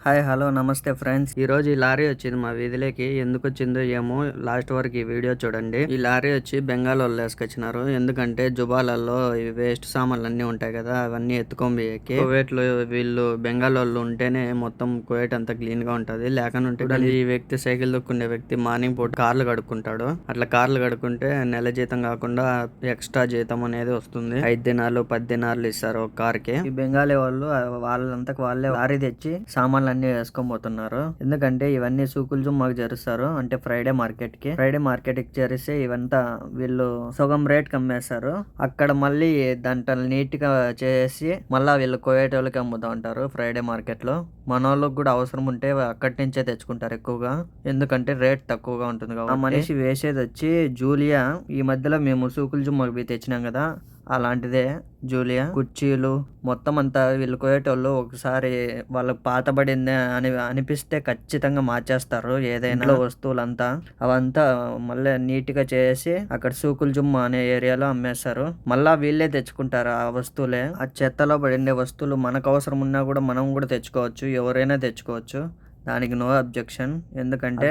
Hi hello నమస్తే friends. ఈ రోజు ఈ లారీ వచ్చింది మా వీధిలోకి. ఎందుకు వచ్చిందో ఏమో లాస్ట్ వరకు ఈ వీడియో చూడండి. ఈ లారీ వచ్చి బెంగాల్ వాళ్ళు వేసుకొచ్చినారు. ఎందుకంటే జుబాలలో ఈ వేస్ట్ సామాన్లు అన్ని ఉంటాయి కదా, అవన్నీ ఎత్తుకోబోయేకి. కువైట్ లో వీళ్ళు బెంగాల్ వాళ్ళు ఉంటేనే మొత్తం కువైట్ అంతా క్లీన్ గా ఉంటది. లేకుంటే ఈ వ్యక్తి సైకిల్ దొక్కుండే వ్యక్తి మార్నింగ్ పూట కార్లు కడుక్కుంటాడు. అట్లా కార్లు కడుక్కుంటే నెల జీతం కాకుండా ఎక్స్ట్రా జీతం అనేది వస్తుంది. 5 దినాలు 10 దినాలు ఇస్తారు ఒక కార్ కి. ఈ బెంగాలీ వాళ్ళు వాళ్ళంతకు వాళ్ళే లారీ తెచ్చి సామాన్లు అన్ని వేసుకొని పోతున్నారు. ఎందుకంటే ఇవన్నీ సూకులు జుమ్మాకు జరుస్తారు. అంటే ఫ్రైడే మార్కెట్ కి జరిస్తే ఇవంతా వీళ్ళు సగం రేట్ కి అమ్మేస్తారు. అక్కడ మళ్ళీ దాంట్లో నీట్ గా చేసి మళ్ళా వీళ్ళు కువైట్ వాళ్ళకి అమ్ముతా ఉంటారు ఫ్రైడే మార్కెట్ లో. మన వాళ్ళకి కూడా అవసరం ఉంటే అక్కడి నుంచే తెచ్చుకుంటారు ఎక్కువగా, ఎందుకంటే రేట్ తక్కువగా ఉంటుంది కాబట్టి. ఆ మనిషి వేసేది వచ్చి జూలియా. ఈ మధ్యలో మేము సూకులు జుమ్మాకు పోయి తెచ్చినాం కదా, అలాంటిదే జూలియా. కుర్చీలు మొత్తం అంతా వీళ్ళు కోయేటోళ్ళు ఒకసారి వాళ్ళకి పాతబడిందే అని అనిపిస్తే ఖచ్చితంగా మార్చేస్తారు. ఏదైనా వస్తువులంతా అవంతా మళ్ళీ నీట్ గా చేసి అక్కడ సూకుల్ జుమ్ అనే ఏరియాలో అమ్మేస్తారు. మళ్ళా వీళ్ళే తెచ్చుకుంటారు ఆ వస్తువులే. ఆ చెత్తలో పడిండే వస్తువులు మనకు అవసరం ఉన్నా కూడా మనం కూడా తెచ్చుకోవచ్చు, ఎవరైనా తెచ్చుకోవచ్చు. దానికి నో అబ్జెక్షన్. ఎందుకంటే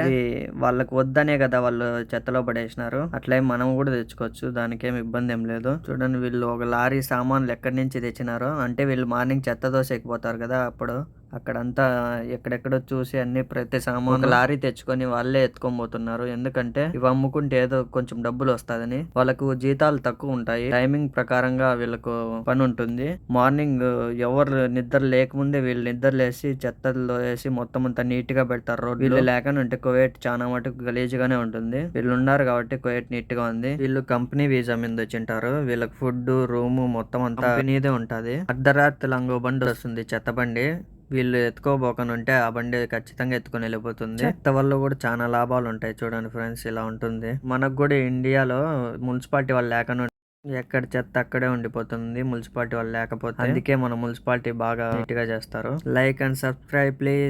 వాళ్ళకి వద్దనే కదా వాళ్ళు చెత్తలో పడేసినారు. అట్లే మనం కూడా తెచ్చుకోవచ్చు, దానికేం ఇబ్బంది ఏం లేదు. చూడండి వీళ్ళు ఒక లారీ సామాన్లు ఎక్కడి నుంచి తెచ్చినారో. అంటే వీళ్ళు మార్నింగ్ చెత్త దోసేకిపోతారు కదా, అప్పుడు అక్కడంతా ఎక్కడెక్కడో చూసి అన్ని ప్రతి సామాన్ ఒక లారీ తెచ్చుకొని వాళ్ళే ఎత్తుకొని పోతున్నారు. ఎందుకంటే ఇవి అమ్ముకుంటే ఏదో కొంచెం డబ్బులు వస్తుందని. వాళ్ళకు జీతాలు తక్కువ ఉంటాయి. టైమింగ్ ప్రకారంగా వీళ్ళకు పని ఉంటుంది. మార్నింగ్ ఎవరు నిద్ర లేకముందే వీళ్ళు నిద్ర లేసి చెత్తల్లో వేసి మొత్తం అంతా నీట్ గా పెడతారు రోడ్. వీళ్ళు లేకనుంటే కువైట్ చాలా మటుకు గలీజ్ గానే ఉంటుంది. వీళ్ళు ఉన్నారు కాబట్టి కువైట్ నీట్ గా ఉంది. వీళ్ళు కంపెనీ వీసా మీద వచ్చింటారు. వీళ్ళకి ఫుడ్ రూమ్ మొత్తం అంతా కంపెనీదే ఉంటది. అర్ధరాత్రి లంగో బండి వస్తుంది, చెత్త బండి. వీళ్ళు ఎత్తుకోబోకని ఉంటే ఆ బండి ఖచ్చితంగా ఎత్తుకొని వెళ్ళిపోతుంది. చెత్త వల్ల కూడా చాలా లాభాలు ఉంటాయి. చూడండి ఫ్రెండ్స్, ఇలా ఉంటుంది. మనకు కూడా ఇండియాలో మున్సిపాలిటీ వాళ్ళు లేకుండా ఎక్కడ చెత్త అక్కడే ఉండిపోతుంది మున్సిపాలిటీ వాళ్ళు లేకపోతే. అందుకే మన మున్సిపాలిటీ బాగా నీట్ గా చేస్తారు. Like and subscribe please.